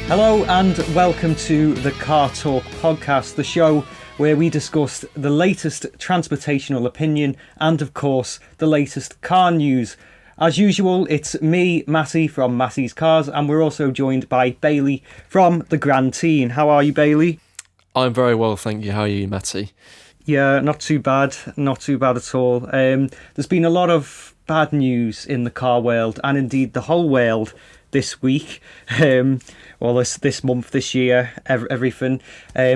Hello and welcome to the Car Talk podcast, the show where we discuss the latest transportational opinion and, of course, the latest car news. As usual, it's me, Matty, from Matty's Cars, and we're also joined by Bailey from the Grand Teen. How are you, Bailey? I'm very well, thank you. How are you, Matty? Yeah, not too bad at all. There's been a lot of bad news in the car world, and indeed the whole world this week. This month, this year, everything.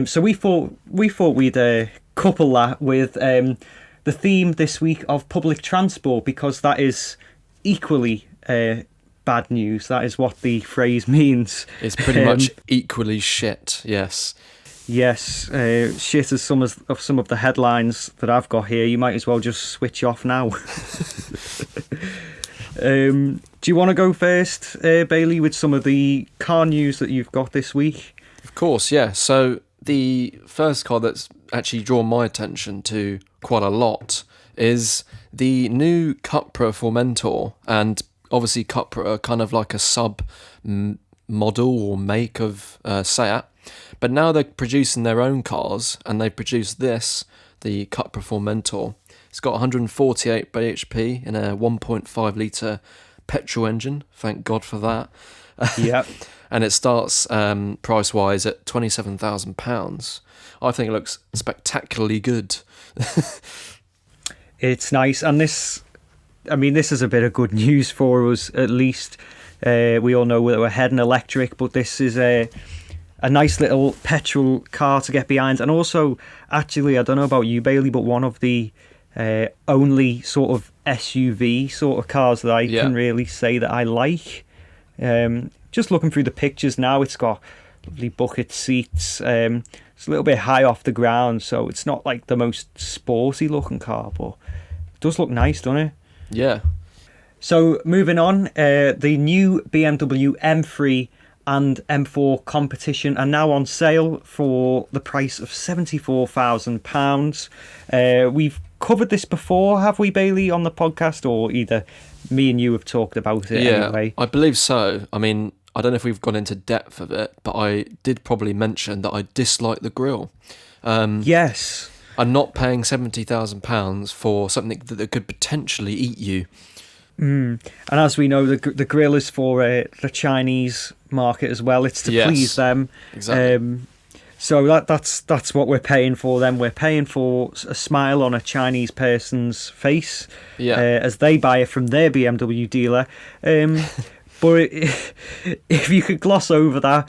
So we thought we'd couple that with the theme this week of public transport, because that is equally bad news. That is what the phrase means. It's pretty much equally shit. Yes. Yes, shit as some of the headlines that I've got here. You might as well just switch off now. Do you want to go first, Bailey, with some of the car news that you've got this week? Of course, yeah. So the first car that's actually drawn my attention to quite a lot is the new Cupra Formentor, and obviously Cupra are kind of like a sub model or make of Seat. But now they're producing their own cars, and they've produced this, the Cupra Formentor. It's got 148 bhp in a 1.5 litre petrol engine. Thank God for that. Yep. And it starts price-wise at £27,000. I think it looks spectacularly good. It's nice, and this is a bit of good news for us, at least. We all know that we're heading electric, but this is a nice little petrol car to get behind. And also, actually, I don't know about you, Bailey, but one of the only sort of SUV sort of cars that I can really say that I like. Just looking through the pictures now, it's got lovely bucket seats. It's a little bit high off the ground, so it's not like the most sporty looking car, but it does look nice, doesn't it? Yeah. So moving on, the new BMW M3 and M4 competition are now on sale for the price of £74,000. We've covered this before, have we, Bailey, on the podcast, or either me and you have talked about it anyway? I believe so. I mean, I don't know if we've gone into depth of it, but I did probably mention that I dislike the grille. Yes. I'm not paying £70,000 for something that could potentially eat you. And as we know, the grille is for the Chinese market as well. It's to please them. Exactly. So that's what we're paying for. Then we're paying for a smile on a Chinese person's face, as they buy it from their BMW dealer. But if you could gloss over that,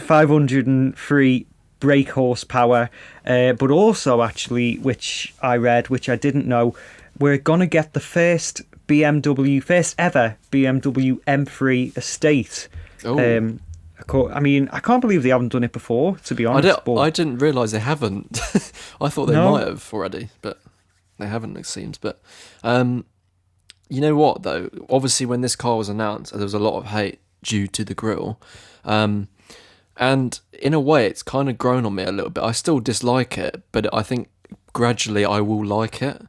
503 brake horsepower, but also actually, which I read, which I didn't know, we're gonna get the first ever BMW M3 estate. Oh. I mean, I can't believe they haven't done it before, to be honest. I didn't realise they haven't. I thought they might have already, but they haven't, it seems. But you know what, though? Obviously, when this car was announced, there was a lot of hate due to the grille. And in a way, it's kind of grown on me a little bit. I still dislike it, but I think gradually I will like it.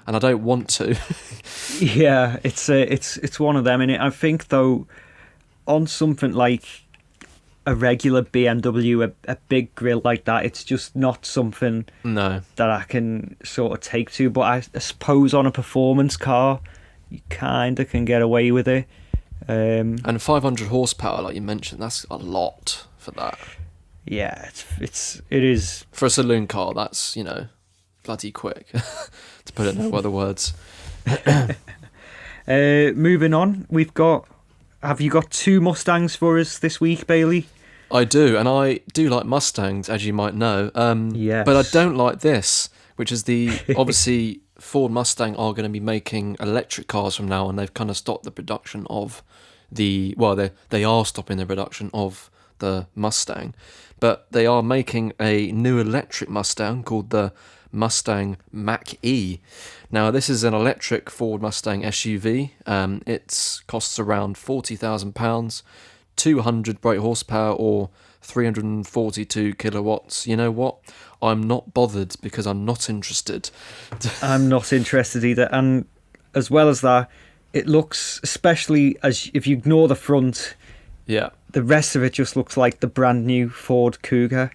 And I don't want to. Yeah, it's one of them, innit? I think, though, on something like a regular BMW, a big grille like that, it's just not something that I can sort of take to. But I suppose on a performance car, you kind of can get away with it. And 500 horsepower, like you mentioned, that's a lot for that. Yeah, it is. For a saloon car, that's, bloody quick, to put it in no other words. Moving on, have you got two Mustangs for us this week, Bailey? I do, and I do like Mustangs, as you might know. Yes. But I don't like this, which is obviously Ford Mustang are going to be making electric cars from now on. They've kind of stopped the production of they are stopping the production of the Mustang, but they are making a new electric Mustang called the Mustang Mach E. Now, this is an electric Ford Mustang SUV. It costs around £40,000, 200 brake horsepower or 342 kilowatts. You know what? I'm not bothered because I'm not interested. I'm not interested either. And as well as that, it looks, especially as if you ignore the front, yeah, the rest of it just looks like the brand new Ford Cougar,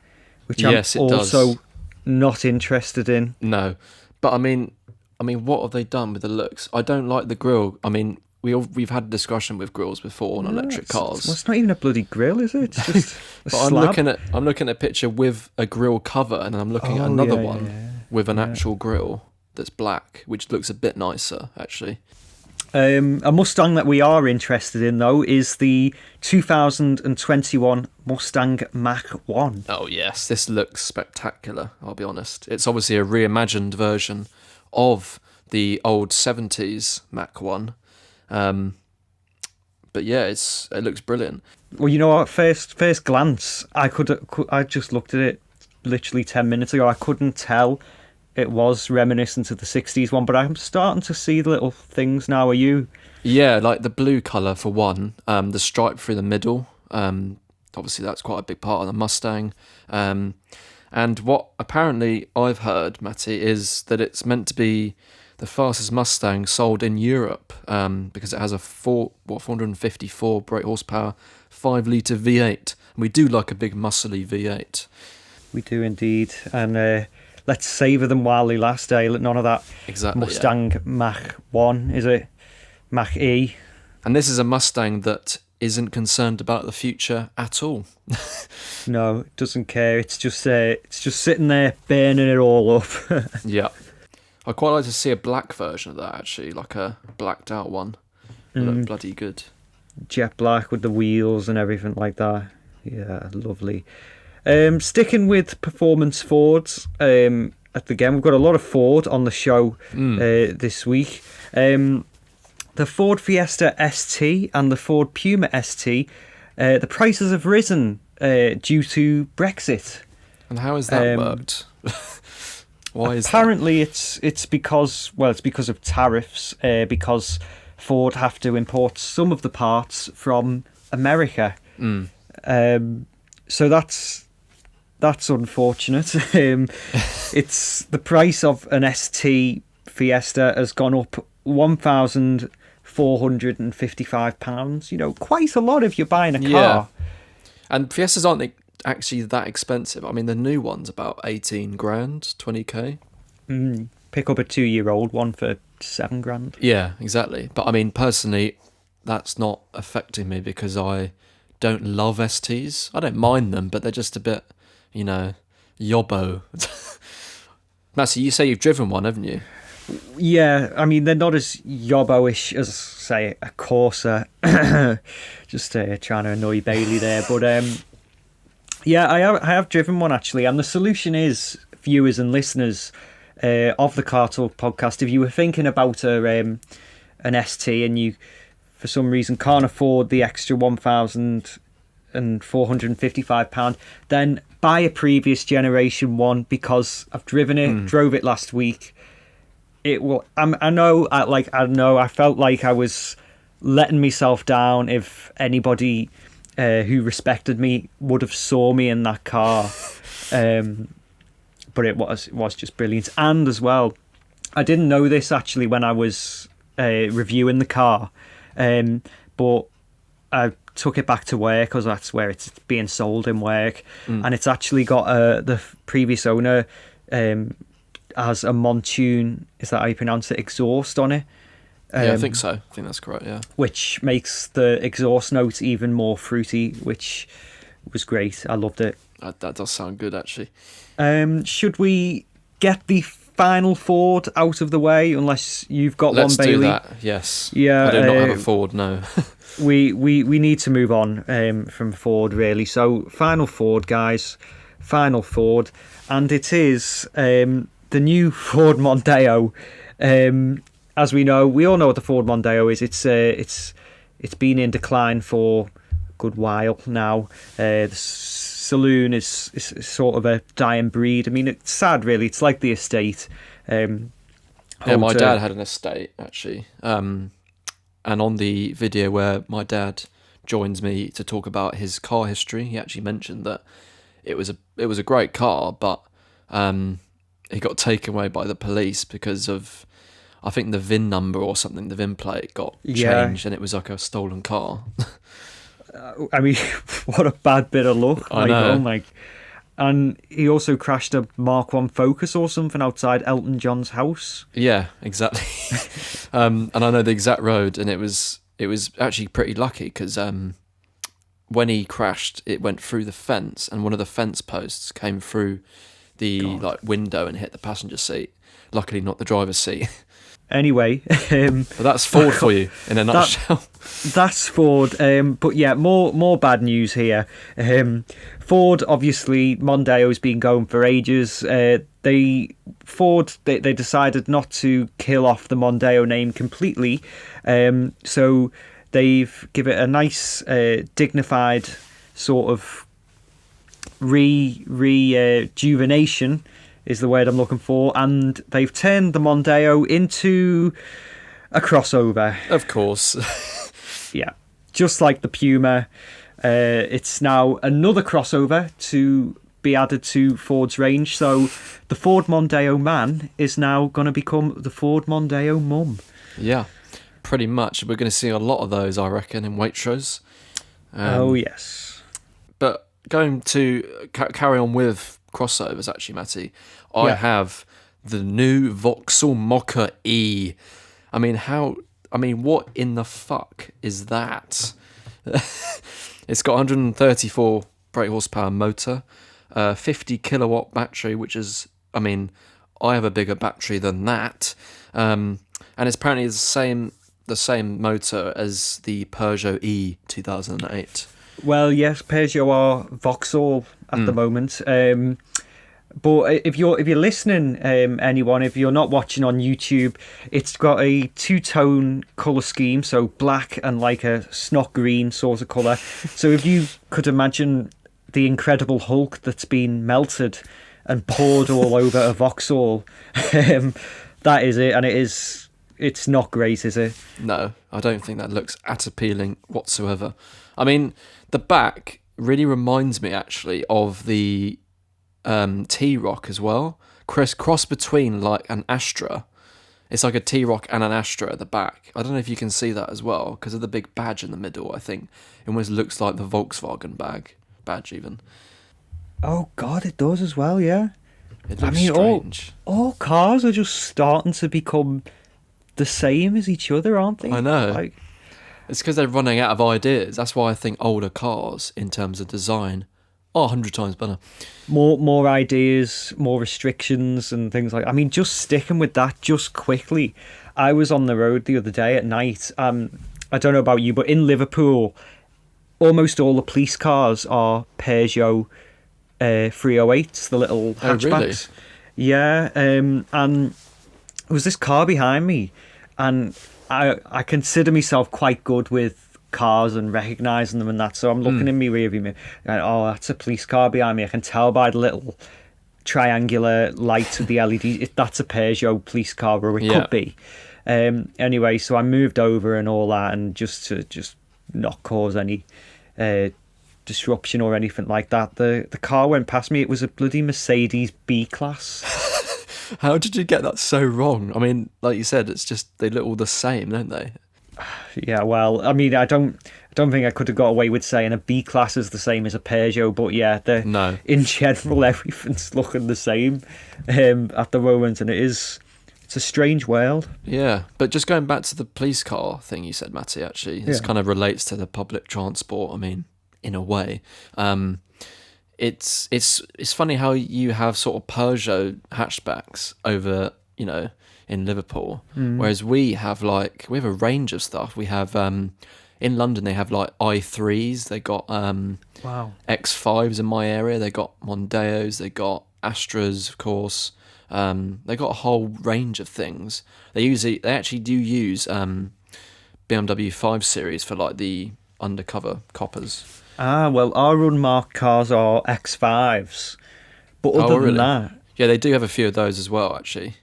which Yes, I'm it also does. not interested in. No, but what have they done with the looks? I don't like the grille. I mean, we've had a discussion with grills before on No, electric cars. it's not even a bloody grill, is it? It's just a But slab. I'm looking at a picture with a grill cover, and then I'm looking at Oh, another yeah, one yeah, with an yeah. actual grill that's black, which looks a bit nicer actually. A Mustang that we are interested in, though, is the 2021 Mustang Mach-1. Oh yes, this looks spectacular. I'll be honest. It's obviously a reimagined version of the old '70s Mach 1. But yeah, it looks brilliant. Well, you know, at first glance, I just looked at it literally 10 minutes ago. I couldn't tell it was reminiscent of the 60s one, but I'm starting to see the little things now. Are you? Yeah, like the blue colour for one, the stripe through the middle. Obviously, that's quite a big part of the Mustang. And what apparently I've heard, Matty, is that it's meant to be the fastest Mustang sold in Europe because it has a 454 brake horsepower, 5-litre V8. And we do like a big muscly V8. We do indeed. And let's savour them while they last, eh? None of that Exactly. Mustang Mach-1, is it? Mach E. And this is a Mustang that isn't concerned about the future at all. No, it doesn't care. It's just sitting there burning it all up. Yeah. I'd quite like to see a black version of that, actually, like a blacked out one. Look bloody good. Jet black with the wheels and everything like that. Yeah, lovely. Sticking with performance Fords, again, we've got a lot of Ford on the show this week. The Ford Fiesta ST and the Ford Puma ST, the prices have risen due to Brexit. And how has that worked? Why is Apparently, it's because of tariffs. Because Ford have to import some of the parts from America. So that's unfortunate. It's the price of an ST Fiesta has gone up £1,455. You know, quite a lot if you're buying a car. Yeah. And Fiestas aren't actually that expensive. I mean, the new one's about 18 grand, 20k. Pick up a 2-year-old one for £7,000. Yeah, exactly. But I mean, personally, that's not affecting me because I don't love STs. I don't mind them, but they're just a bit, yobbo. Massey, you say you've driven one, haven't you? Yeah, I mean, they're not as yobbo-ish as, say, a Corsa. Just trying to annoy Bailey there. But, yeah, I have driven one, actually. And the solution is, viewers and listeners of the Car Talk podcast, if you were thinking about an ST and you, for some reason, can't afford the extra £1,455, then buy a previous generation one, because I've driven it, drove it last week. It will. I know. I felt like I was letting myself down if anybody who respected me would have saw me in that car. But it was just brilliant. And as well, I didn't know this actually when I was reviewing the car, but I took it back to work because that's where it's being sold in work, and it's actually got the previous owner has a Monsoon, is that how you pronounce it, exhaust on it. Yeah, I think so. I think that's correct, yeah. Which makes the exhaust note even more fruity, which was great. I loved it. That does sound good, actually. Should we get the final Ford out of the way, unless you've got one, Bailey? Let's do that, yes. Yeah, I do not have a Ford, no. we need to move on from Ford, really. So, final Ford, guys. Final Ford. And it is the new Ford Mondeo. As we all know what the Ford Mondeo is. It's been in decline for a good while now. The saloon is sort of a dying breed. I mean, it's sad, really. It's like the estate. Yeah, my dad had an estate, actually. And on the video where my dad joins me to talk about his car history, he actually mentioned that it was a great car, but it got taken away by the police because of, I think, the VIN number or something. The VIN plate got changed, and it was like a stolen car. I mean, what a bad bit of luck. I know. Oh my. And he also crashed a Mark 1 Focus or something outside Elton John's house. Yeah, exactly. And I know the exact road, and it was actually pretty lucky because when he crashed, it went through the fence, and one of the fence posts came through the like window and hit the passenger seat. Luckily, not the driver's seat. Anyway, but that's Ford for you in a nutshell. That's Ford. But yeah, more bad news here. Ford, obviously, Mondeo's been going for ages. Ford decided not to kill off the Mondeo name completely. So they've given it a nice, dignified sort of rejuvenation is the word I'm looking for, and they've turned the Mondeo into a crossover. Of course. Yeah, just like the Puma, it's now another crossover to be added to Ford's range. So the Ford Mondeo man is now going to become the Ford Mondeo mum. Yeah, pretty much. We're going to see a lot of those, I reckon, in Waitrose. Oh, yes. But going to carry on with crossovers, actually, Matty, I have the new Vauxhall Mocha E. I mean, what in the fuck is that? It's got 134 brake horsepower motor, 50 kilowatt battery, which is, I mean, I have a bigger battery than that, and it's apparently the same motor as the Peugeot E 2008. Well, yes, Peugeot are Vauxhall at the moment. But if you're listening, anyone, if you're not watching on YouTube, it's got a two-tone colour scheme, so black and like a snot green sort of colour. So if you could imagine the Incredible Hulk that's been melted and poured all over a Vauxhall, that is it, and it's not great, is it? No, I don't think that looks at appealing whatsoever. I mean, the back really reminds me actually of the T-Roc as well. Cross between like an Astra. It's like a T-Roc and an Astra at the back. I don't know if you can see that as well because of the big badge in the middle. I think it almost looks like the Volkswagen badge even. Oh God, it does as well. Yeah. It looks strange. All cars are just starting to become the same as each other, aren't they? I know. Like, it's because they're running out of ideas. That's why I think older cars, in terms of design, are 100 times better. More ideas, more restrictions and things like. I mean, just sticking with that, just quickly. I was on the road the other day at night. I don't know about you, but in Liverpool, almost all the police cars are Peugeot 308s, the little hatchbacks. Oh, really? Yeah, and there was this car behind me, and I consider myself quite good with cars and recognising them and that, so I'm looking in my rearview mirror and, oh, that's a police car behind me. I can tell by the little triangular lights of the LED that's a Peugeot police car, or it could be. Anyway, so I moved over and all that, and just to not cause any disruption or anything like that, the car went past me. It was a bloody Mercedes B-Class. How did you get that so wrong? I mean, like you said, it's just they look all the same, don't they? Yeah, well, I mean, I don't think I could have got away with saying a B-Class is the same as a Peugeot, but yeah, no. In general, everything's looking the same at the moment, and it's a strange world. Yeah, but just going back to the police car thing you said, Matty, actually, this kind of relates to the public transport, I mean, in a way. It's funny how you have sort of Peugeot hatchbacks over, in Liverpool, whereas we have a range of stuff. We have in London they have like i3s, they got X5s in my area, they got Mondeos, they got Astras, of course. They got a whole range of things. They actually do use BMW 5 Series for like the undercover coppers. Well, our unmarked cars are X5s, but other than that, yeah, they do have a few of those as well, actually.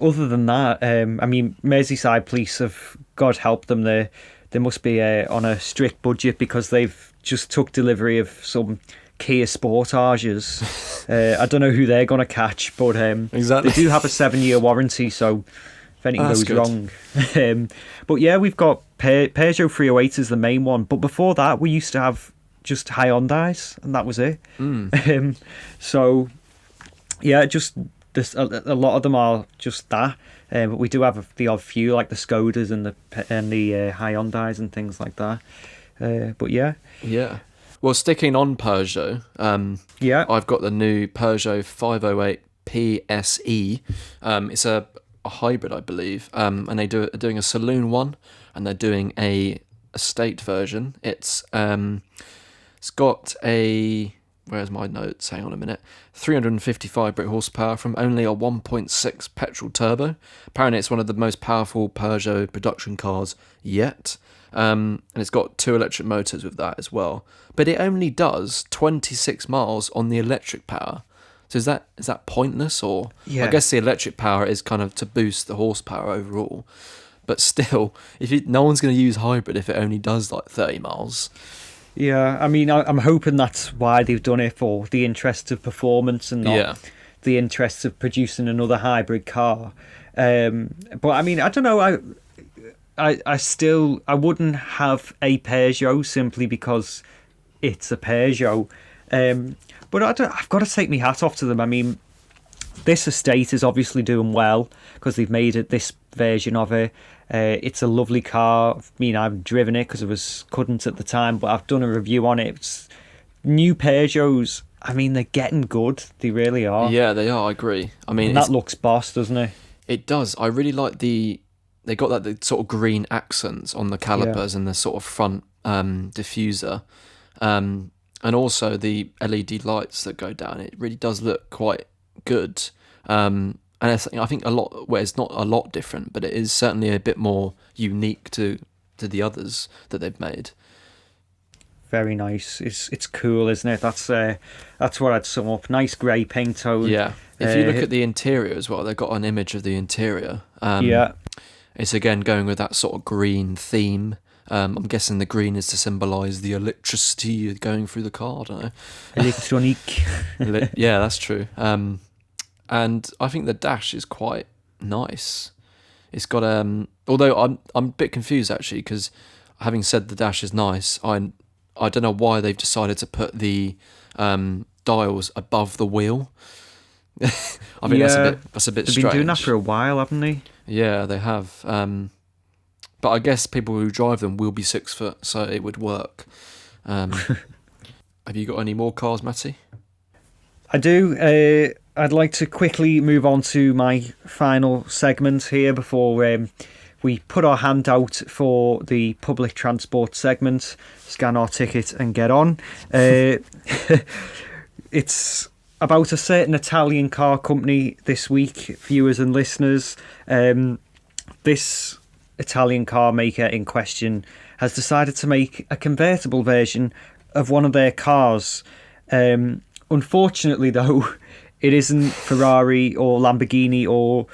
Other than that, I mean, Merseyside police have, God help them, they must be on a strict budget because they've just took delivery of some Kia Sportages. I don't know who they're going to catch, but exactly. They do have a 7-year warranty, so if anything goes wrong. But yeah, we've got Peugeot 308 is the main one, but before that we used to have just Hyundais, and that was it. So yeah, just this, a lot of them are just that. But we do have the odd few, like the Skodas and the Hyundais and things like that. But yeah. Well, sticking on Peugeot, I've got the new Peugeot 508 PSE. It's a hybrid, I believe, and they're doing a saloon one, and they're doing a estate version. It's got a, where's my notes? Hang on a minute. 355 brake horsepower from only a 1.6 petrol turbo. Apparently, it's one of the most powerful Peugeot production cars yet. And it's got 2 electric motors with that as well. But it only does 26 miles on the electric power. So is that pointless? Or I guess the electric power is kind of to boost the horsepower overall. But still, no one's going to use hybrid if it only does like 30 miles. Yeah, I mean, I'm hoping that's why they've done it, for the interests of performance and not the interests of producing another hybrid car. But I mean, I don't know. I wouldn't have a Peugeot simply because it's a Peugeot. But I've got to take my hat off to them. I mean, this estate is obviously doing well because they've made it this version of it. It's a lovely car. I mean, I've driven it because couldn't at the time, but I've done a review on it. It's new Peugeots. I mean, they're getting good. They really are. Yeah, they are. I agree. I mean, and that looks boss, doesn't it? It does. I really like they got the sort of green accents on the calipers and the sort of front diffuser. And also the LED lights that go down. It really does look quite good. And I think it's not a lot different, but it is certainly a bit more unique to the others that they've made. Very nice. It's cool, isn't it? That's what I'd sum up. Nice grey paint tone. Yeah. If you look at the interior as well, they've got an image of the interior. It's again going with that sort of green theme. I'm guessing the green is to symbolise the electricity going through the car. I don't know. Electronique. Yeah, that's true. And I think the dash is quite nice. It's got although I'm a bit confused actually, because having said the dash is nice, I don't know why they've decided to put the dials above the wheel. I think that's a bit strange. They've been doing that for a while, haven't they? Yeah, they have. But I guess people who drive them will be 6 foot, so it would work. Have you got any more cars, Matty? I do. I'd like to quickly move on to my final segment here before we put our hand out for the public transport segment, scan our ticket and get on. It's about a certain Italian car company this week, viewers and listeners. This Italian car maker in question has decided to make a convertible version of one of their cars. Unfortunately, though, it isn't Ferrari or Lamborghini, or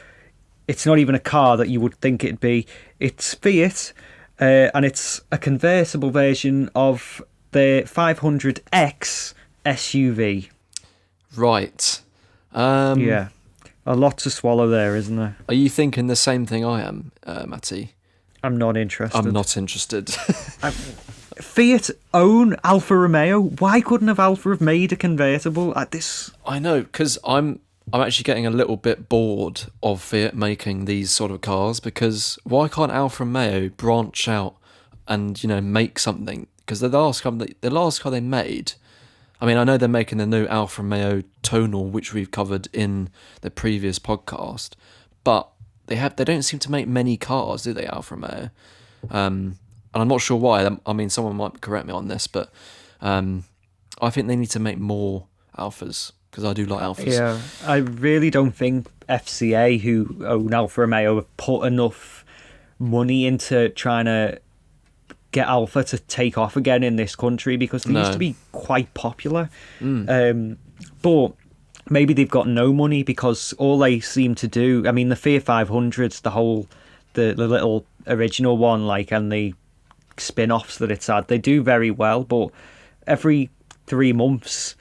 it's not even a car that you would think it'd be. It's Fiat, and it's a convertible version of their 500X SUV. Right. Yeah. A lot to swallow there, isn't there? Are you thinking the same thing I am, Matty? I'm not interested. I'm not interested. Fiat own Alfa Romeo. Why couldn't Alfa have made a convertible at this? I know, because I'm actually getting a little bit bored of Fiat making these sort of cars, because why can't Alfa Romeo branch out and, make something? Because the last car they made, I mean, I know they're making the new Alfa Romeo Tonal, which we've covered in the previous podcast, but they don't seem to make many cars, do they, Alfa Romeo? And I'm not sure why. I mean, someone might correct me on this, but I think they need to make more Alfas, because I do like Alfas. Yeah, I really don't think FCA, who own Alfa Romeo, have put enough money into trying to get Alfa to take off again in this country, because they used to be quite popular. But maybe they've got no money, because all they seem to do, I mean, the Fiat 500s, the little original one, and the spin-offs that it's had, they do very well, but every 3 months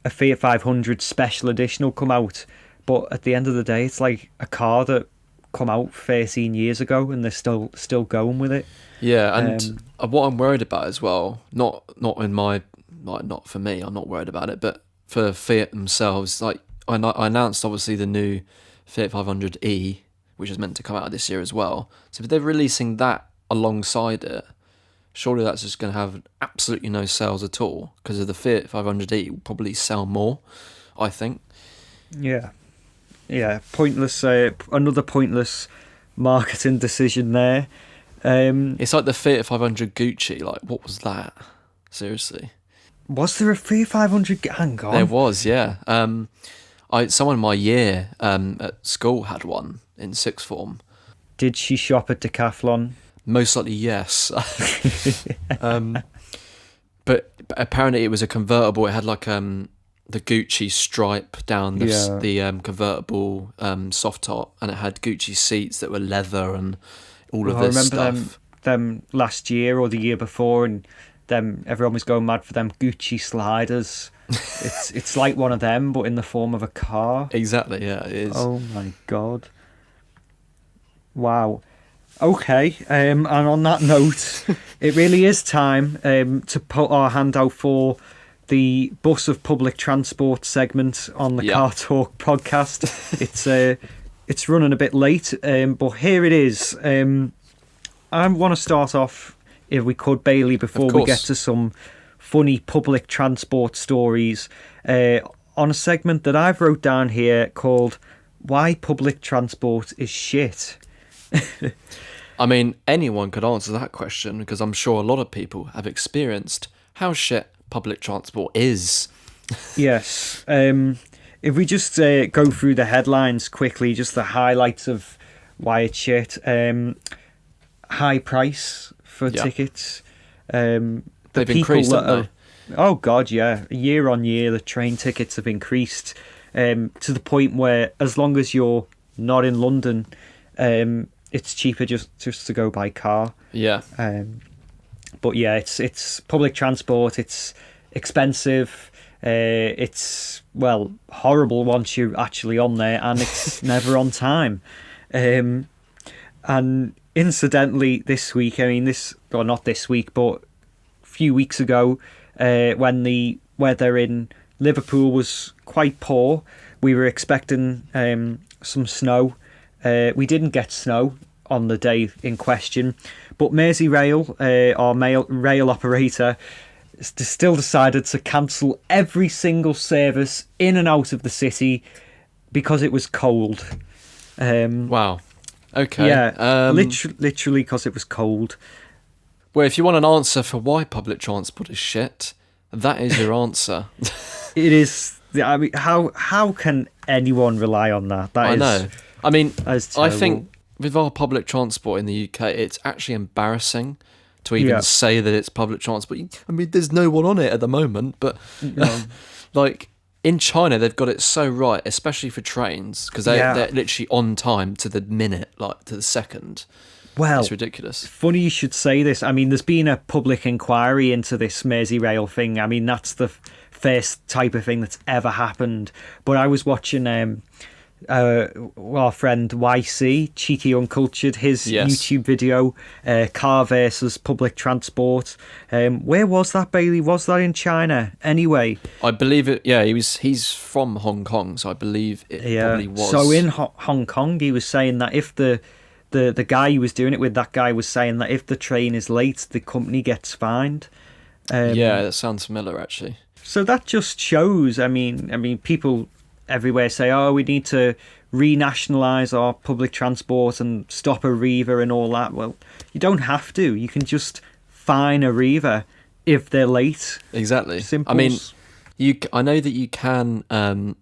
a Fiat 500 special edition will come out, but at the end of the day it's like a car that come out 13 years ago, and they're still going with it. Yeah, and what I'm worried about as well, not in my, like, not for me, I'm not worried about it, but for Fiat themselves, like I announced obviously the new Fiat 500e, which is meant to come out this year as well. So if they're releasing that alongside it, surely that's just going to have absolutely no sales at all, because of the Fiat 500e will probably sell more, I think. Yeah, pointless. Another pointless marketing decision there. It's like the Fiat 500 Gucci. Like, what was that? Seriously. Was there a Fiat 500? Hang on. There was, yeah. Someone in my year at school had one in sixth form. Did she shop at Decathlon? Most likely, yes. But apparently it was a convertible. It had like the Gucci stripe down the convertible soft top, and it had Gucci seats that were leather and all of this stuff. I remember them last year or the year before, and everyone was going mad for them Gucci sliders. It's like one of them, but in the form of a car. Exactly, yeah, it is. Oh my god! Wow. Okay, and on that note, it really is time to put our hand out for the bus of public transport segment on the Car Talk podcast. It's running a bit late, but here it is. I want to start off, if we could, Bailey, before we get to some funny public transport stories, on a segment that I've wrote down here called "Why Public Transport is Shit." I mean, anyone could answer that question, because I'm sure a lot of people have experienced how shit public transport is. Yes. If we just go through the headlines quickly, just the highlights of why it's shit. High price for tickets. They've increased, haven't they? Oh God, yeah. Year on year, the train tickets have increased to the point where, as long as you're not in London, it's cheaper just to go by car. Yeah. But yeah, it's public transport. It's expensive. It's, well, horrible once you're actually on there, and it's never on time. And incidentally, this week, not this week, but a few weeks ago, when the weather in Liverpool was quite poor, we were expecting some snow. We didn't get snow on the day in question, but Merseyrail, our rail operator, still decided to cancel every single service in and out of the city because it was cold. Wow. Okay. Yeah, literally because it was cold. Well, if you want an answer for why public transport is shit, that is your answer. It is. I mean, how can anyone rely on that? I know. I mean, I think with our public transport in the UK, it's actually embarrassing to even say that it's public transport. I mean, there's no one on it at the moment, but like in China, they've got it so right, especially for trains, because they're literally on time to the minute, like to the second. Well, it's ridiculous. Funny you should say this. I mean, there's been a public inquiry into this Merseyrail thing. I mean, that's the first type of thing that's ever happened. But I was watching our friend YC, Cheeky Uncultured, his YouTube video, car versus public transport. Where was that, Bailey? Was that in China? Anyway, I believe it. Yeah, he's from Hong Kong, so I believe it probably was. So in Hong Kong, he was saying that if the guy he was doing it with, that guy was saying that if the train is late, the company gets fined. Yeah, that sounds familiar, actually. So that just shows. I mean, people everywhere say, "Oh, we need to renationalise our public transport and stop Arriva and all that." Well, you don't have to. You can just fine Arriva if they're late. Exactly. Simple. I mean, I know that you can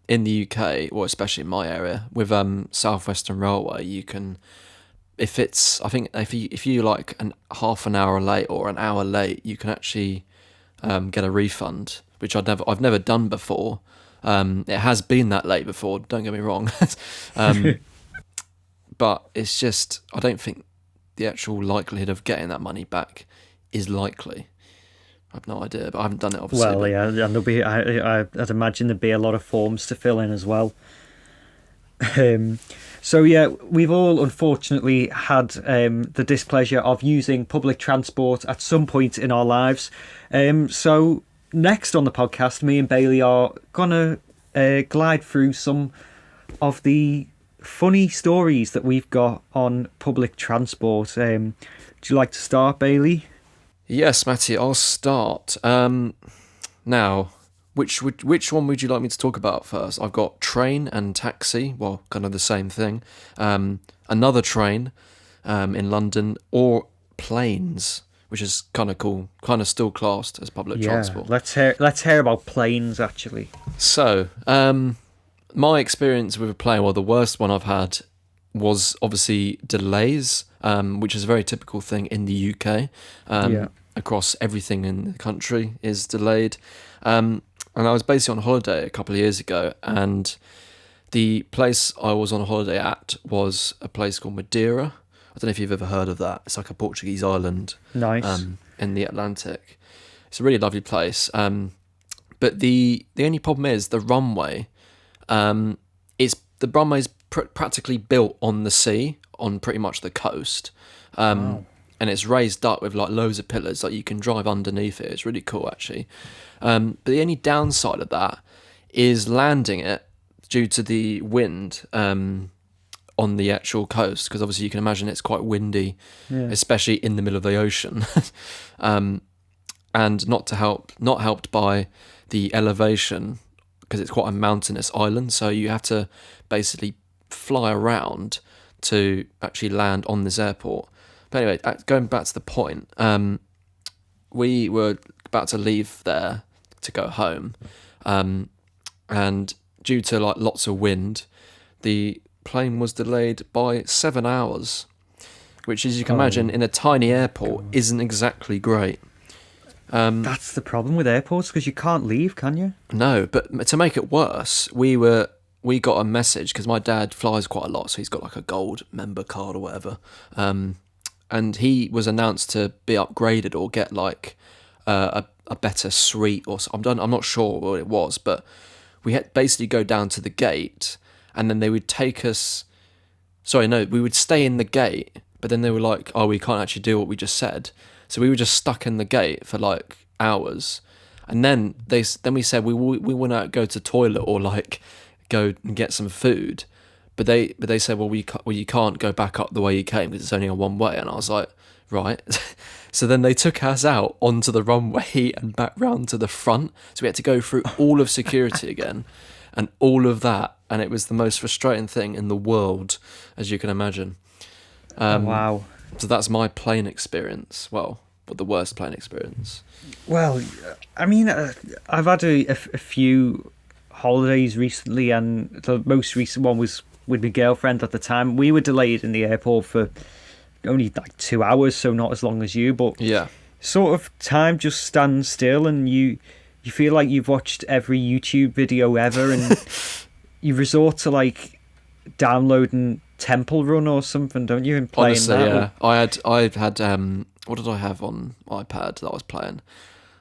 in the UK, or especially in my area, with South Western Railway, you can. If you like half an hour late or an hour late, you can actually get a refund, which I've never done before. It has been that late before, don't get me wrong. But it's just, I don't think the actual likelihood of getting that money back is likely. I have no idea, but I haven't done it, obviously. Well, yeah, and there'll be, I'd imagine there'd be a lot of forms to fill in as well. Um, so yeah, we've all unfortunately had the displeasure of using public transport at some point in our lives. So next on the podcast, me and Bailey are gonna glide through some of the funny stories that we've got on public transport. Would you like to start, Bailey? Yes, Matty, I'll start. Now, which one would you like me to talk about first? I've got train and taxi, well, kind of the same thing. Another train in London, or planes, which is kind of cool, kind of still classed as public transport. Let's hear about planes actually. So, my experience with a plane, well, the worst one I've had was obviously delays, which is a very typical thing in the UK. Across everything in the country is delayed. And I was basically on holiday a couple of years ago, and the place I was on holiday at was a place called Madeira. I don't know if you've ever heard of that. It's like a Portuguese island. Nice. In the Atlantic. It's a really lovely place. But the only problem is the runway. The runway's practically built on the sea, on pretty much the coast. Wow. And it's raised up with like loads of pillars, like you can drive underneath it. It's really cool actually. But the only downside of that is landing it due to the wind on the actual coast, because obviously you can imagine it's quite windy, especially in the middle of the ocean. And not helped by the elevation, because it's quite a mountainous island, so you have to basically fly around to actually land on this airport. But anyway, going back to the point, we were about to leave there to go home, and due to like lots of wind, the plane was delayed by 7 hours, which, as you can imagine, in a tiny airport isn't exactly great. That's the problem with airports, because you can't leave, can you? No, but to make it worse, we got a message, because my dad flies quite a lot, so he's got like a gold member card or whatever. And he was announced to be upgraded or get like a better suite or something. I'm not sure what it was, but we had basically go down to the gate, and then they would take us. Sorry, no, we would stay in the gate, but then they were like, "Oh, we can't actually do what we just said." So we were just stuck in the gate for like hours, and then we said we want to go to toilet or like go and get some food. But they said, well, you can't go back up the way you came because it's only a one way. And I was like, right. So then they took us out onto the runway and back round to the front. So we had to go through all of security again and all of that. And it was the most frustrating thing in the world, as you can imagine. Wow. So that's my plane experience. Well, but the worst plane experience. Well, I mean, I've had a few holidays recently, and the most recent one was with my girlfriend at the time. We were delayed in the airport for only like 2 hours, so not as long as you, but yeah, sort of time just stands still, and you feel like you've watched every YouTube video ever, and you resort to like downloading Temple Run or something, don't you? And playing honestly, that. yeah. I had what did I have on iPad that I was playing?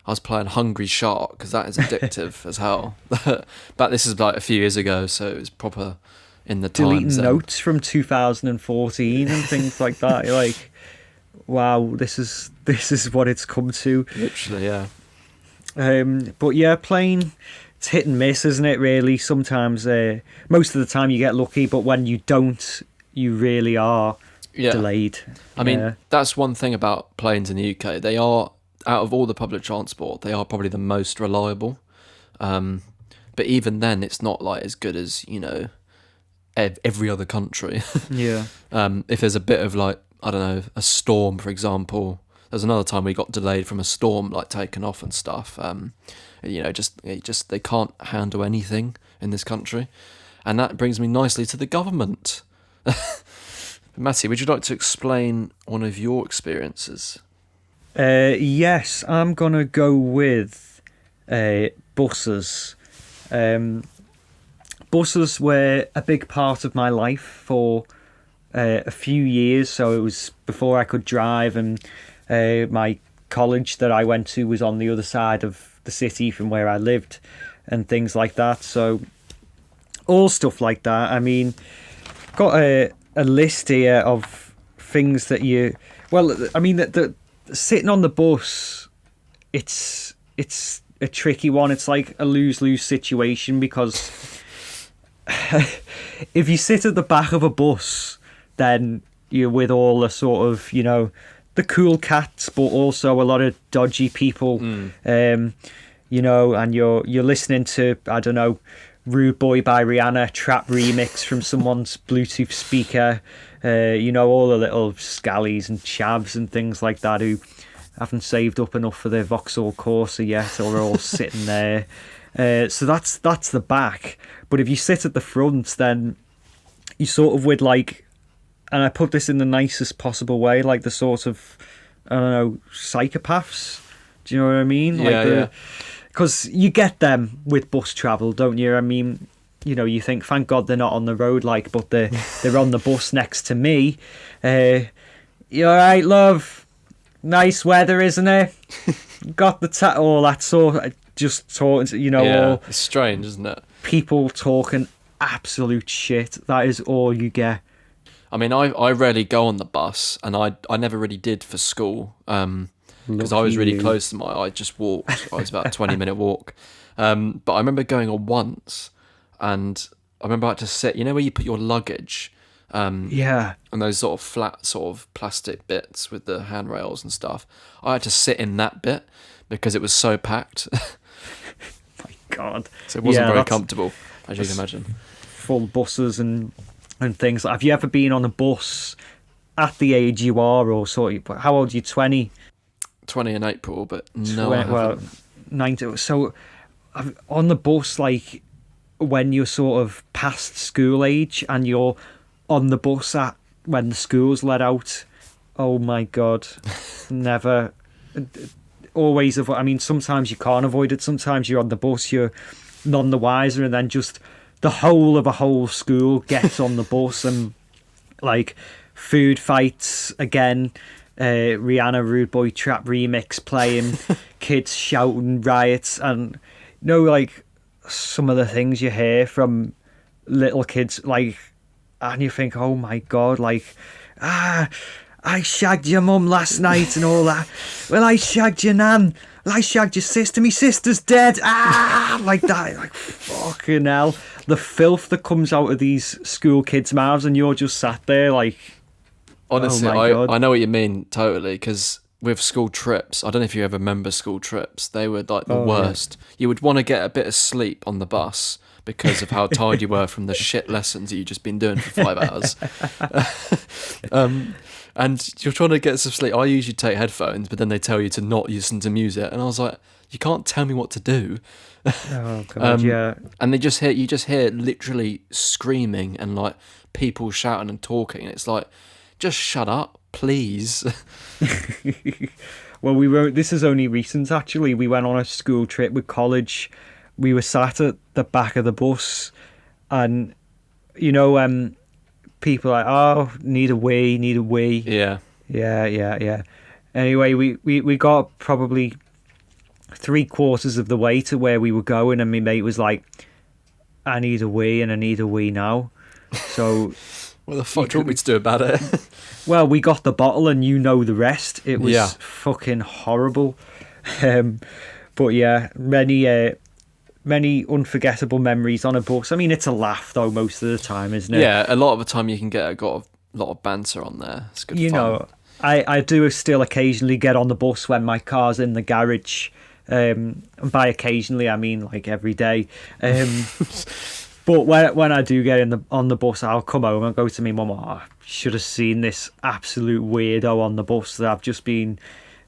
I was playing Hungry Shark, because that is addictive as hell. But this is like a few years ago, so it was proper in the deleting times. Notes from 2014 and things like that. You're like, wow, this is what it's come to. Literally, yeah. But yeah, plane, it's hit and miss, isn't it? Really, sometimes, most of the time you get lucky, but when you don't, you really are delayed. I mean, that's one thing about planes in the UK. They are, out of all the public transport, they are probably the most reliable. But even then, it's not like as good as, you know, every other country. Yeah. If there's a bit of like, I don't know, a storm, for example. There's another time we got delayed from a storm, like taken off and stuff. You know, just they can't handle anything in this country, and that brings me nicely to the government. Matty, would you like to explain one of your experiences? Yes, I'm gonna go with buses. Buses were a big part of my life for a few years. So it was before I could drive, and my college that I went to was on the other side of the city from where I lived, and things like that. So all stuff like that. I mean, got a list here of things that you. Well, I mean, the sitting on the bus, it's a tricky one. It's like a lose-lose situation because if you sit at the back of a bus, then you're with all the sort of, the cool cats, but also a lot of dodgy people, and you're listening to, I don't know, Rude Boy by Rihanna, trap remix from someone's Bluetooth speaker, all the little scallies and chavs and things like that who haven't saved up enough for their Vauxhall Corsa yet, or are all sitting there. So that's the back. But if you sit at the front, then you sort of with like, and I put this in the nicest possible way, like the sort of, I don't know, psychopaths. Do you know what I mean? Yeah. Because you get them with bus travel, don't you? I mean, you think, thank God they're not on the road, but they're on the bus next to me. You all right, love? Nice weather, isn't it? Got the all that sort of just talking, all it's strange, isn't it? people talking absolute shit. That is all you get. I mean, I rarely go on the bus, and I never really did for school, because I was really close to I just walked. I was about a 20-minute walk. But I remember going on once, and I remember I had to sit, where you put your luggage, Yeah. and those sort of flat sort of plastic bits with the handrails and stuff. I had to sit in that bit because it was so packed. My God. So it wasn't very comfortable, as you can imagine. Full buses and things. Have you ever been on a bus at the age you are, or how old are you? 20? 20 in April, but no, I haven't. Well, 19. So on the bus, like when you're sort of past school age and you're on the bus when the school's let out, oh my God, never. Always I mean, sometimes you can't avoid it. Sometimes you're on the bus, you're none the wiser, and then just the whole of a whole school gets on the bus, and like food fights again. Rihanna Rude Boy Trap remix playing, kids shouting, riots, and like some of the things you hear from little kids, and you think, oh my God, I shagged your mum last night and all that. Well, I shagged your nan. Well, I shagged your sister. My sister's dead. Like that. Like, fucking hell. The filth that comes out of these school kids' mouths, and you're just sat there like... Honestly, oh my God. I know what you mean, totally, because with school trips, I don't know if you ever remember school trips, they were like the worst. Yeah. You would want to get a bit of sleep on the bus because of how tired you were from the shit lessons that you've just been doing for 5 hours. And you're trying to get some sleep. I usually take headphones, but then they tell you to not listen to music. And I was like, you can't tell me what to do. Oh, God, yeah. And you just hear literally screaming and like people shouting and talking. It's like, just shut up, please. Well, this is only recent, actually. We went on a school trip with college. We were sat at the back of the bus, and, people are like, oh, need a wee. Yeah. Anyway, we got probably 3/4 of the way to where we were going, and my mate was like, I need a wee, and I need a wee now. So... What the fuck do you want me to do about it? Well, we got the bottle, and the rest. It was fucking horrible. But yeah, many unforgettable memories on a bus. I mean, it's a laugh though most of the time, isn't it? Yeah, a lot of the time you can got a lot of banter on there. It's good fun. I do still occasionally get on the bus when my car's in the garage. And by occasionally, I mean like every day. But when I do get on the bus, I'll come home and go to my mum. Oh, I should have seen this absolute weirdo on the bus that I've just been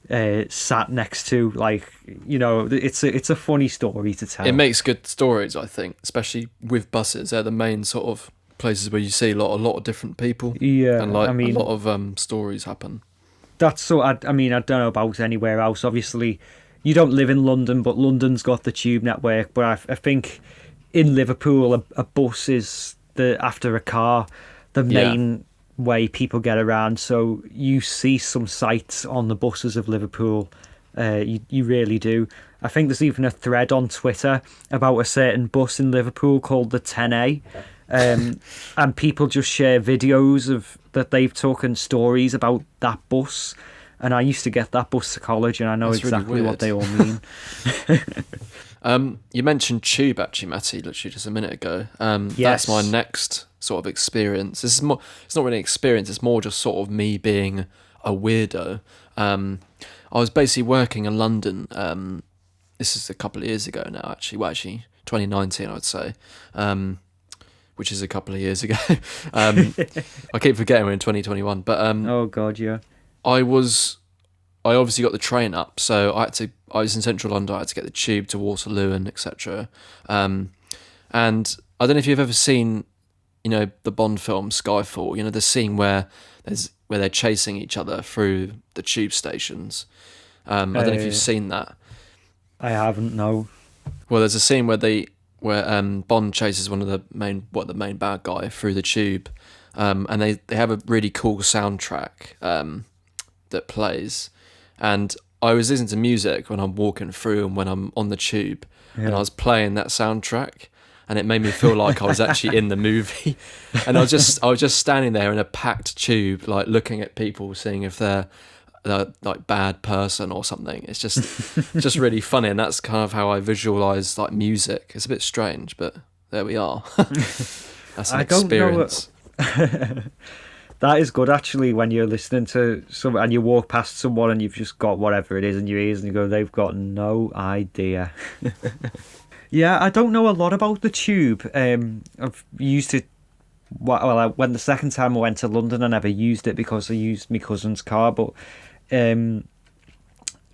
sat next to. Like, it's a funny story to tell. It makes good stories, I think, especially with buses. They're the main sort of places where you see a lot of different people. Yeah, and a lot of stories happen. That's so. I don't know about anywhere else. Obviously, you don't live in London, but London's got the tube network. But I think in Liverpool, a bus is after a car, the main way people get around. So you see some sights on the buses of Liverpool, You really do. I think there's even a thread on Twitter about a certain bus in Liverpool called the 10A, and people just share videos of that they've taken stories about that bus. And I used to get that bus to college, and I know That's exactly really what they all mean. You mentioned tube actually, Matty, literally just a minute ago. Yes. That's my next sort of experience. This is more. It's not really an experience. It's more just sort of me being a weirdo. I was basically working in London. This is a couple of years ago now, actually. Well, actually, 2019, I would say, which is a couple of years ago. I keep forgetting we're in 2021. But Oh God, yeah. I obviously got the train up, so I was in central London. I had to get the tube to Waterloo and etc. And I don't know if you've ever seen, the Bond film Skyfall. The scene where they're chasing each other through the tube stations. I don't know if you've seen that. I haven't. No. Well, there's a scene where Bond chases one of the main bad guy through the tube, and they have a really cool soundtrack that plays, and I was listening to music when I'm walking through and when I'm on the tube, and I was playing that soundtrack, and it made me feel like I was actually in the movie, and I was just standing there in a packed tube, like looking at people, seeing if they're like bad person or something. It's just really funny, and that's kind of how I visualize like music. It's a bit strange, but there we are. That's an experience. That is good, actually, when you're listening to some and you walk past someone and you've just got whatever it is in your ears and you go, they've got no idea. Yeah, I don't know a lot about the tube. I've used it. Well, when the second time I went to London, I never used it because I used my cousin's car. But I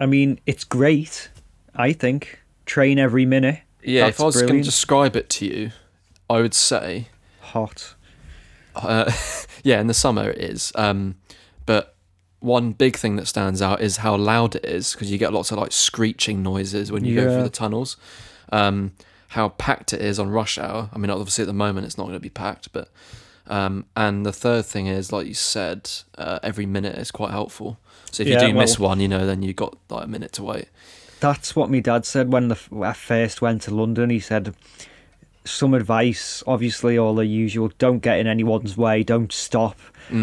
mean, it's great. I think train every minute. Yeah, That's if I was going brilliant. to describe it to you, I would say Hot. yeah, in the summer it is. But one big thing that stands out is how loud it is, because you get lots of like screeching noises when you go through the tunnels. How packed it is on rush hour. I mean, obviously at the moment it's not going to be packed, but and the third thing is, like you said, every minute is quite helpful. So if you do miss one, then you got like a minute to wait. That's what my dad said when I first went to London. He said, some advice, obviously all the usual, don't get in anyone's way, don't stop,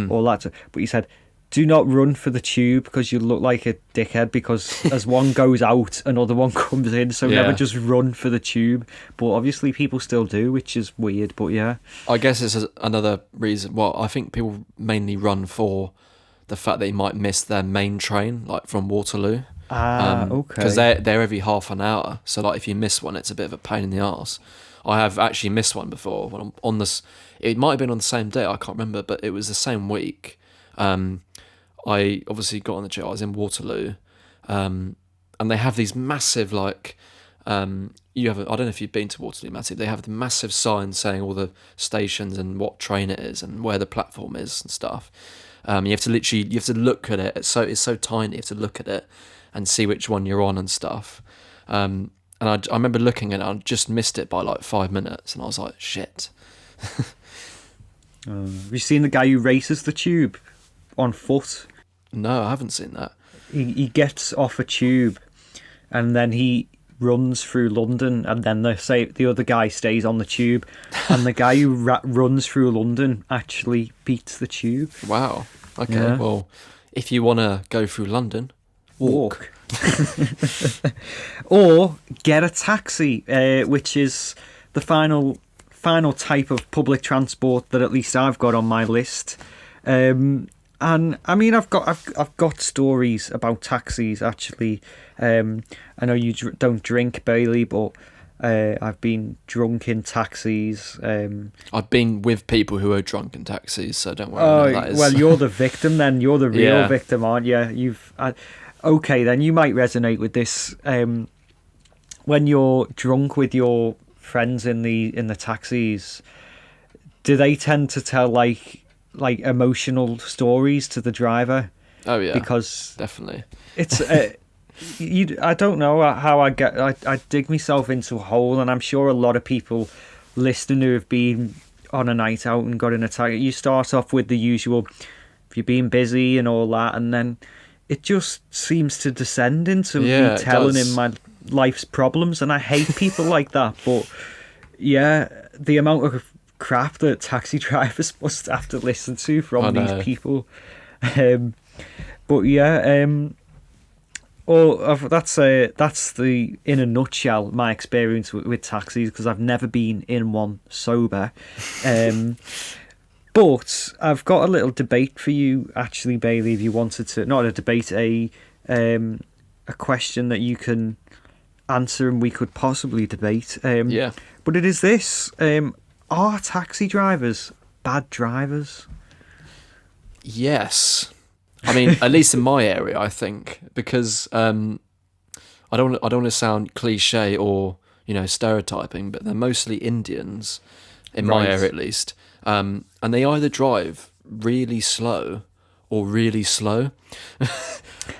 all that. But he said, do not run for the tube because you look like a dickhead, because as one goes out, another one comes in, so never just run for the tube. But obviously people still do, which is weird, but yeah. I guess it's another reason. Well, I think people mainly run for the fact that you might miss their main train, like from Waterloo. Okay. Because they're every half an hour, so like if you miss one, it's a bit of a pain in the arse. I have actually missed one before when I'm on this. It might have been on the same day, I can't remember, but it was the same week. I obviously got on the train. I was in Waterloo, and they have these massive like. I don't know if you've been to Waterloo, Matty. They have the massive signs saying all the stations and what train it is and where the platform is and stuff. You have to look at it. It's so tiny. You have to look at it and see which one you're on and stuff. And I remember looking at it, I just missed it by like 5 minutes, and I was like, shit. Have you seen the guy who races the tube on foot? No, I haven't seen that. He gets off a tube and then he runs through London, and then the other guy stays on the tube, and the guy who runs through London actually beats the tube. Wow. Okay, well, if you want to go through London, walk. Or get a taxi, which is the final type of public transport that at least I've got on my list. And I mean, I've got stories about taxis actually. I know you don't drink, Bailey, but I've been drunk in taxis. I've been with people who are drunk in taxis, so don't worry. That is. Well, you're the victim then. You're the real victim, aren't you? Okay, then you might resonate with this. When you're drunk with your friends in the taxis, do they tend to tell like emotional stories to the driver? Oh yeah, because definitely. It's I don't know how I dig myself into a hole, and I'm sure a lot of people listening who have been on a night out and got in a taxi, you start off with the usual, if you're being busy and all that, and then it just seems to descend into Yeah, me it telling does. him my life's problems, and I hate people like that. But yeah, the amount of crap that taxi drivers must have to listen to I from these know. people. Um, but yeah, that's the in a nutshell my experience with taxis, because I've never been in one sober. Um, but I've got a little debate for you, actually, Bailey. If you wanted to, not a debate, a question that you can answer and we could possibly debate. Yeah. But it is this: are taxi drivers bad drivers? Yes. I mean, at least in my area, I think, because I don't want to sound cliche or stereotyping, but they're mostly Indians in my Right. area at least, and they either drive really slow or really slow,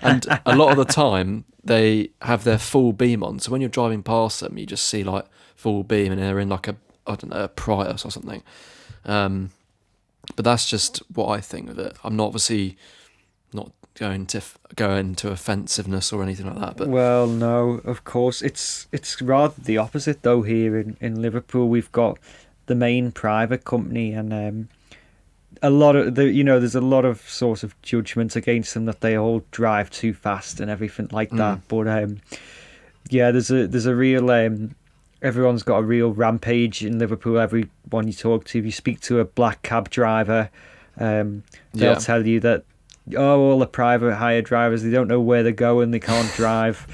and a lot of the time they have their full beam on. So when you're driving past them, you just see like full beam, and they're in like a Prius or something. But that's just what I think of it. I'm not obviously not going to go into offensiveness or anything like that, but Well, no, of course. It's rather the opposite, though. Here in Liverpool, we've got the main private company, and a lot of there's a lot of sort of judgment against them that they all drive too fast and everything like that. But yeah, there's a real everyone's got a real rampage in Liverpool. Everyone you talk to, if you speak to a black cab driver, they'll Yeah. tell you that all the private hire drivers, they don't know where they're going, they can't drive.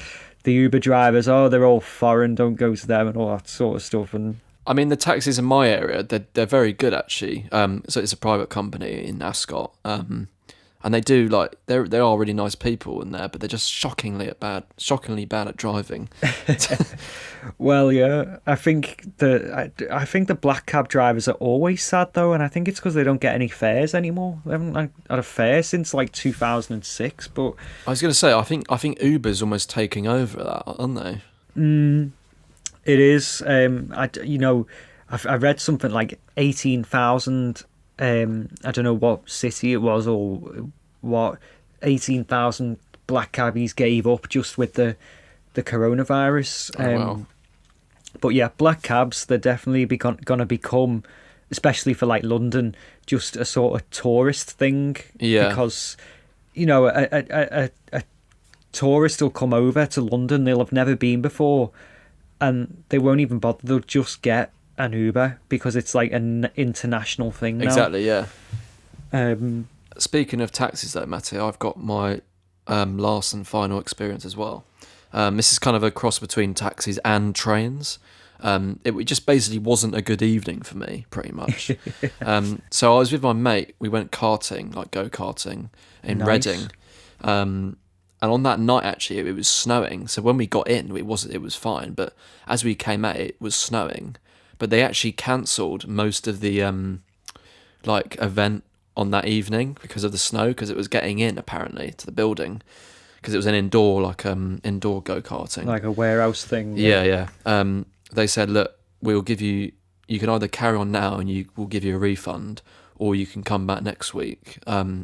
The Uber drivers, they're all foreign, don't go to them, and all that sort of stuff. And I mean, the taxis in my area, they're very good actually. So it's a private company in Ascot, and they do like they are really nice people in there, but they're just shockingly bad at driving. well, yeah, I think the black cab drivers are always sad though, and I think it's because they don't get any fares anymore. They haven't had a fare since like 2006. But I was going to say, I think Uber's almost taking over that, aren't they? it is. I read something like 18,000. I don't know what city it was or what 18,000 black cabbies gave up just with the coronavirus. Oh, wow. But yeah, black cabs, they're definitely going to become, especially for like London, just a sort of tourist thing. Yeah. Because a tourist will come over to London, they'll have never been before, and they won't even bother. They'll just get an Uber because it's like an international thing now. Exactly, yeah. Um, Speaking of taxis though, Matty, I've got my last and final experience as well. This is kind of a cross between taxis and trains. It just basically wasn't a good evening for me, pretty much. So I was with my mate. We went karting, like go-karting in Nice. Reading. And on that night, actually, it was snowing. So when we got in, it was fine. But as we came out, it was snowing. But they actually cancelled most of the event on that evening because of the snow, because it was getting in apparently to the building, because it was an indoor indoor go-karting, like a warehouse thing. yeah. They said, look, we'll give you can either carry on now and we'll give you a refund, or you can come back next week.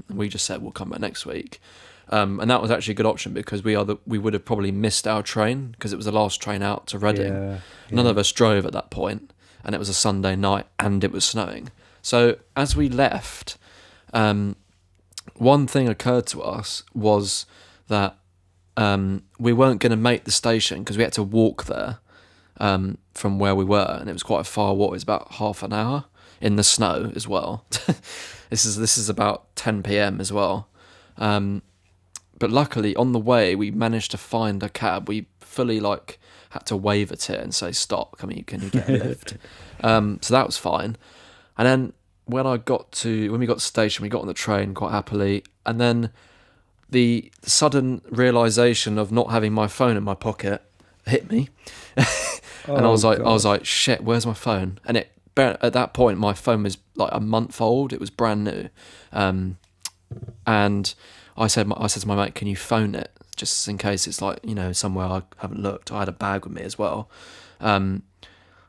We just said we'll come back next week, and that was actually a good option because we would have probably missed our train because it was the last train out to Reading. Yeah, None yeah. of us drove at that point, and it was a Sunday night and it was snowing. So as we left, one thing occurred to us was that we weren't going to make the station because we had to walk there from where we were, and it was quite a far walk. It was about half an hour in the snow as well. This is about 10 p.m. as well. But luckily, on the way, we managed to find a cab. We fully had to wave at it and say, "Stop! Can you get a lift?" So that was fine. And then when we got to the station, we got on the train quite happily, and then the sudden realization of not having my phone in my pocket hit me, and I was like, "Shit, where's my phone?" And at that point, my phone was like a month old; it was brand new, and I said to my mate, "Can you phone it just in case it's somewhere I haven't looked?" I had a bag with me as well, and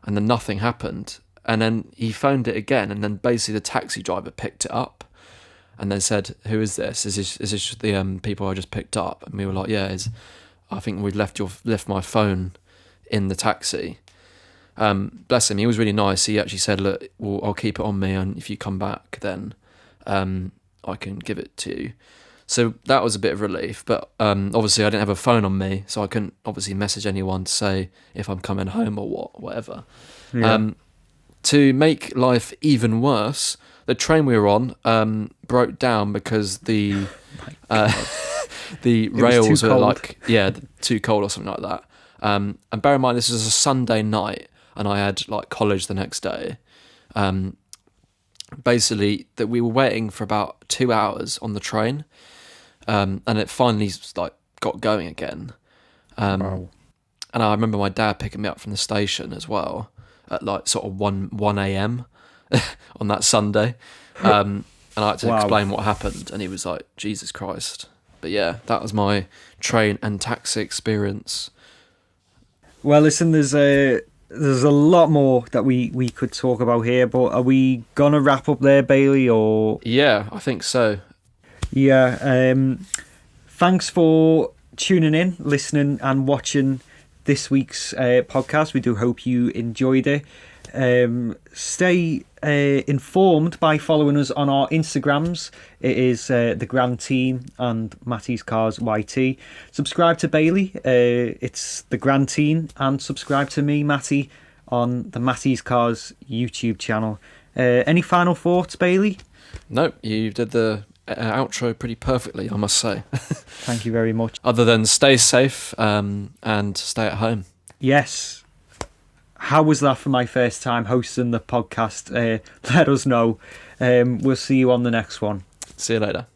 then nothing happened. And then he phoned it again, and then basically the taxi driver picked it up. and they said, "Who is this? Is this the people I just picked up?" And we were like, "Yeah, I think we'd left my phone in the taxi." Bless him, he was really nice. He actually said, "Look, well, I'll keep it on me, and if you come back, then I can give it to you." So that was a bit of relief, but obviously I didn't have a phone on me, so I couldn't obviously message anyone to say if I'm coming home or whatever. Yeah. To make life even worse, the train we were on broke down because the the rails were too cold or something like that. And bear in mind, this was a Sunday night, and I had college the next day. Basically, that we were waiting for about 2 hours on the train, and it finally got going again. Wow. And I remember my dad picking me up from the station as well at sort of 1 a.m. on that Sunday. And I had to explain what happened, and he was like, "Jesus Christ." But yeah, that was my train and taxi experience. Well, listen, there's a lot more that we could talk about here, but are we gonna wrap up there, Bailey? Or yeah, I think so. Yeah. Thanks for tuning in, listening, and watching this week's podcast. We do hope you enjoyed it. Stay informed by following us on our Instagrams. It is the Grand Team and Matty's Cars YT. Subscribe to Bailey. It's the Grand Team, and subscribe to me, Matty, on the Matty's Cars YouTube channel. Any final thoughts, Bailey? No, you did the outro pretty perfectly, I must say. Thank you very much. Other than stay safe and stay at home. Yes. How was that for my first time hosting the podcast? Let us know. We'll see you on the next one. See you later.